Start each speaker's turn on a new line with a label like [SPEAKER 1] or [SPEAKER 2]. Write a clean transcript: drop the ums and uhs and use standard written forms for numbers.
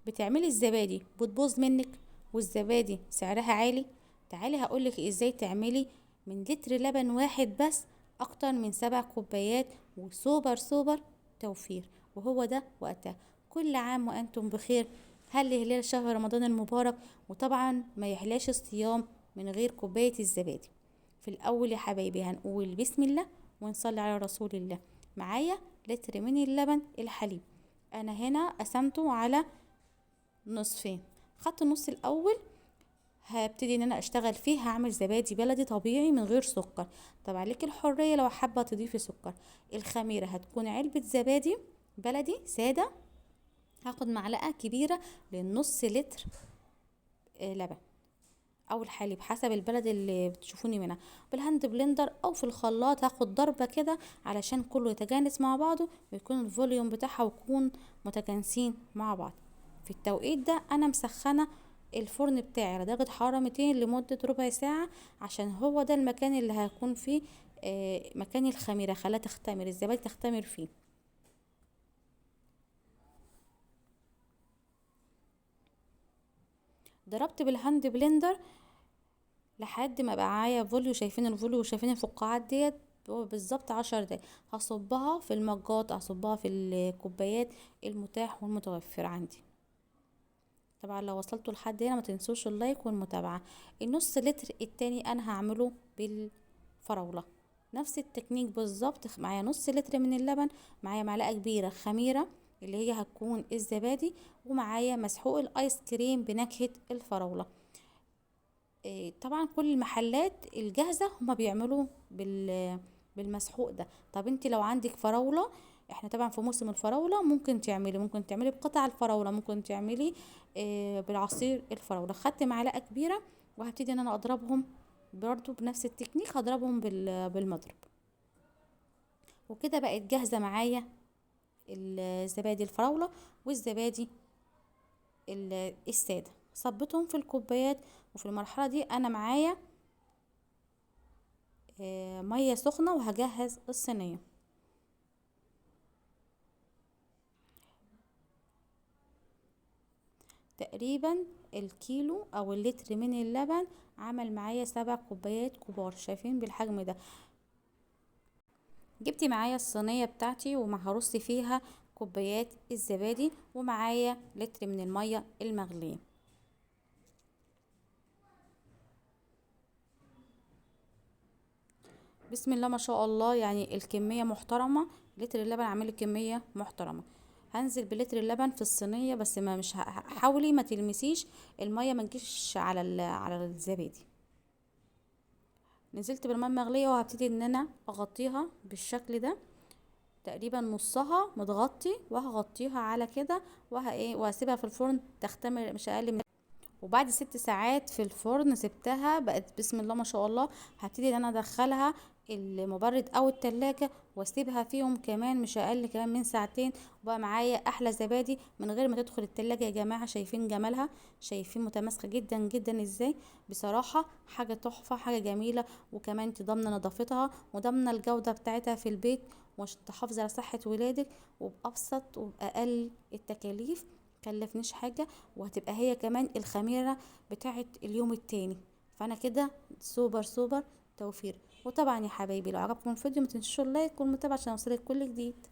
[SPEAKER 1] بتعملي الزبادي بتبوظ منك والزبادي سعرها عالي. تعالي هقولك ازاي تعملي من لتر لبن واحد بس اكتر من 7 كوبايات، وسوبر سوبر توفير. وهو ده وقتها. كل عام وانتم بخير. هل هلال شهر رمضان المبارك. وطبعا ما يحلاش الصيام من غير كوباية الزبادي. في الاول يا حبايبي هنقول بسم الله ونصلي على رسول الله. معايا لتر من اللبن الحليب. انا هنا قسمته على نصفين. خدت النص الاول هبتدي ان انا اشتغل فيه، هعمل زبادي بلدي طبيعي من غير سكر. طبعا لك الحرية لو حابة تضيفي سكر. الخميرة هتكون علبة زبادي بلدي سادة. هاخد معلقة كبيرة للنص لتر لبن او الحليب حسب البلد اللي بتشوفوني منها. بالهاند بلندر او في الخلاط هاخد ضربة كده علشان كله يتجانس مع بعضه ويكون الفوليوم بتاعها ويكون متجانسين مع بعض. في التوقيت ده انا مسخنة الفرن بتاعي على درجة حرارة 200 لمدة ربع ساعة، عشان هو ده المكان اللي هيكون فيه مكان الخميرة. خلاها تختمر الزبادي تختمر فيه. ضربت بالهاند بلندر لحد ما بقى معايا فوليو. شايفين الفوليو وشايفين الفقاعات ديت. هو بالظبط 10 دقايق. هصبها في المجات، هصبها في الكوبايات المتاح والمتوفر عندي. طبعا لو وصلتوا لحد هنا ما تنسوش اللايك والمتابعة. النص لتر التاني انا هعمله بالفراولة. نفس التكنيك بالظبط. معايا نص لتر من اللبن، معايا معلقة كبيرة خميرة اللي هي هتكون الزبادي، ومعايا مسحوق الايس كريم بنكهة الفراولة. طبعا كل المحلات الجاهزة هما بيعملوا بالمسحوق ده. طب انت لو عندك فراولة، احنا طبعا في موسم الفراولة، ممكن تعملي بقطع الفراولة، ممكن تعملي بالعصير الفراولة. خدت معلقة كبيرة وهبتدي ان انا اضربهم برضو بنفس التكنيك. هضربهم بالمضرب. وكده بقت جاهزة معايا الزبادي الفراولة والزبادي السادة. صبتهم في الكوبايات. وفي المرحلة دي انا معايا مية سخنة وهجهز الصينية. تقريبا الكيلو او اللتر من اللبن عمل معايا 7 كوبايات كبار. شايفين بالحجم ده. جبت معايا الصينية بتاعتي وهرص فيها كوبايات الزبادي ومعايا لتر من المية المغلية. بسم الله ما شاء الله، يعني الكمية محترمة. لتر اللبن عامل كمية محترمة. هنزل بلتر اللبن في الصينية، بس ما مش حاولي ما تلمسيش المية، ما تجيش على على الزبادي. نزلت بالماء المغلية وهبتدي ان انا اغطيها بالشكل ده. تقريبا نصها متغطي وهغطيها على كده وهسيبها في الفرن تختمر مش اقل من. وبعد 6 ساعات في الفرن سبتها بقت بسم الله ما شاء الله. هبتدي ان انا ادخلها المبرد او التلاجة واسيبها فيهم كمان مش اقل كمان من ساعتين. وبقى معايا احلى زبادي من غير ما تدخل التلاجة. يا جماعة شايفين جمالها؟ شايفين متماسكة جدا جدا ازاي؟ بصراحة حاجة تحفة، حاجة جميلة. وكمان انت ضامنة نظافتها وضامنة الجودة بتاعتها في البيت، وعشان تحافظي على صحة ولادك وبأبسط وبأقل التكاليف. مكلفنيش حاجة. وهتبقى هي كمان الخميرة بتاعت اليوم التاني. فانا كده سوبر سوبر توفير. وطبعا يا حبايبي لو عجبكم الفيديو متنسوش اللايك والمتابعة عشان يوصلك كل جديد.